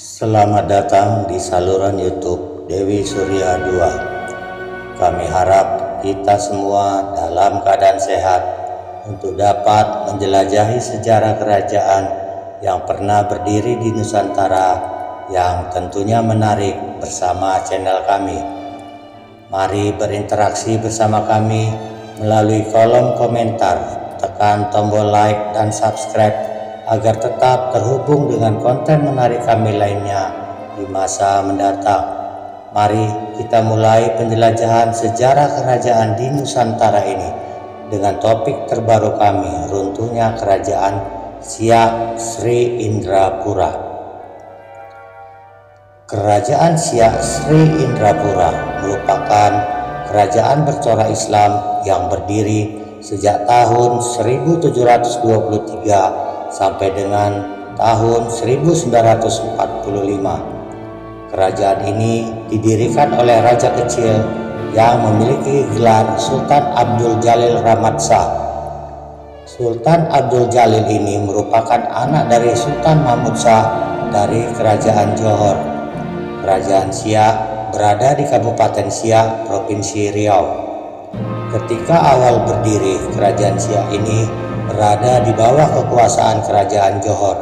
Selamat datang di saluran YouTube Dewi Surya 2. Kami harap kita semua dalam keadaan sehat untuk dapat menjelajahi sejarah kerajaan yang pernah berdiri di Nusantara yang tentunya menarik bersama channel kami. Mari berinteraksi bersama kami melalui kolom komentar, tekan tombol like dan subscribe agar tetap terhubung dengan konten menarik kami lainnya di masa mendatang. Mari kita mulai penjelajahan sejarah kerajaan di Nusantara ini dengan topik terbaru kami, runtuhnya kerajaan Siak Sri Indrapura. Kerajaan Siak Sri Indrapura merupakan kerajaan bercorak Islam yang berdiri sejak tahun 1723 sampai dengan tahun 1945. Kerajaan ini didirikan oleh raja kecil yang memiliki gelar Sultan Abdul Jalil Rahmat Shah. Sultan Abdul Jalil ini merupakan anak dari Sultan Mahmud Shah dari Kerajaan Johor. Kerajaan Siak berada di Kabupaten Siak, Provinsi Riau. Ketika awal berdiri, Kerajaan Siak ini berada di bawah kekuasaan Kerajaan Johor.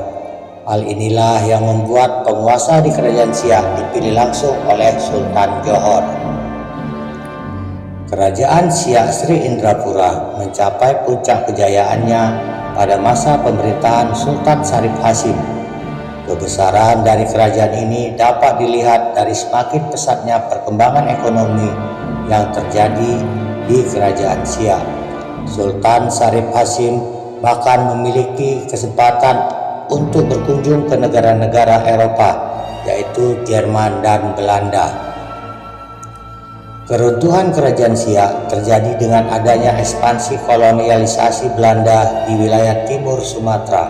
Hal inilah yang membuat penguasa di Kerajaan Siak dipilih langsung oleh Sultan Johor. Kerajaan Siak Sri Indrapura mencapai puncak kejayaannya pada masa pemerintahan Sultan Syarif Hasim. Kebesaran dari kerajaan ini dapat dilihat dari semakin pesatnya perkembangan ekonomi yang terjadi di Kerajaan Siak. Sultan Syarif Hasim bahkan memiliki kesempatan untuk berkunjung ke negara-negara Eropa, yaitu Jerman dan Belanda. Keruntuhan Kerajaan Siak terjadi dengan adanya ekspansi kolonialisasi Belanda di wilayah timur Sumatera.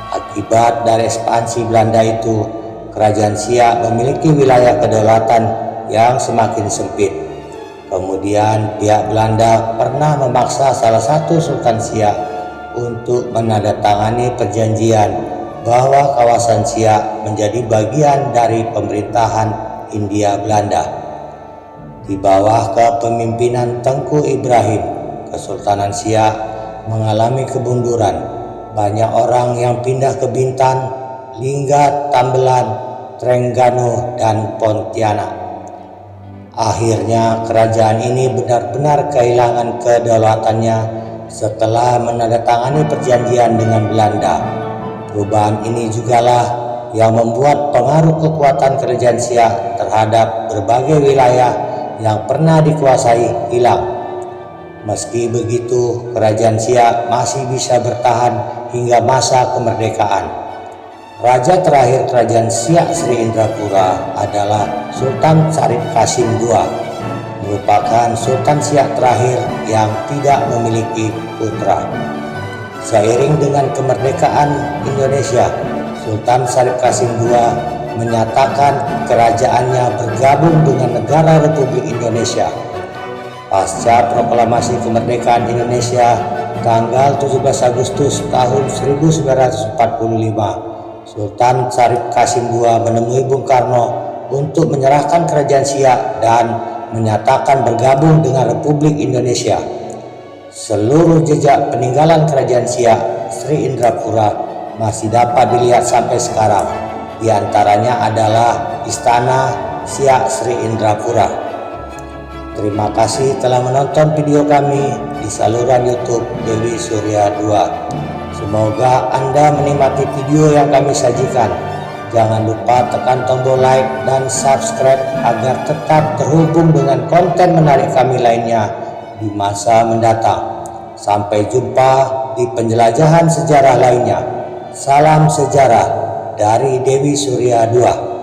Akibat dari ekspansi Belanda itu, Kerajaan Siak memiliki wilayah kedaulatan yang semakin sempit. Kemudian pihak Belanda pernah memaksa salah satu Sultan Siak untuk menandatangani perjanjian bahwa kawasan Siak menjadi bagian dari pemerintahan Hindia Belanda. Di bawah kepemimpinan Tengku Ibrahim, Kesultanan Siak mengalami kemunduran. Banyak orang yang pindah ke Bintan, Lingga, Tambelan, Trengganu, dan Pontianak. Akhirnya kerajaan ini benar-benar kehilangan kedaulatannya setelah menandatangani perjanjian dengan Belanda. Perubahan ini jugalah yang membuat pengaruh kekuatan Kerajaan Siak terhadap berbagai wilayah yang pernah dikuasai hilang. Meski begitu, Kerajaan Siak masih bisa bertahan hingga masa kemerdekaan. Raja terakhir Kerajaan Siak Sri Indrapura adalah Sultan Syarif Qasim II, merupakan Sultan Siak terakhir yang tidak memiliki putra. Seiring dengan kemerdekaan Indonesia, Sultan Syarif Qasim II menyatakan kerajaannya bergabung dengan Negara Republik Indonesia. Pasca proklamasi kemerdekaan Indonesia tanggal 17 Agustus tahun 1945, Sultan Syarif Qasim II menemui Bung Karno untuk menyerahkan Kerajaan Siak dan menyatakan bergabung dengan Republik Indonesia. Seluruh jejak peninggalan Kerajaan Siak Sri Indrapura masih dapat dilihat sampai sekarang. Di antaranya adalah Istana Siak Sri Indrapura. Terima kasih telah menonton video kami di saluran YouTube Dewi Surya 2. Semoga Anda menikmati video yang kami sajikan. Jangan lupa tekan tombol like dan subscribe agar tetap terhubung dengan konten menarik kami lainnya di masa mendatang. Sampai jumpa di penjelajahan sejarah lainnya. Salam sejarah dari Dewi Surya 2.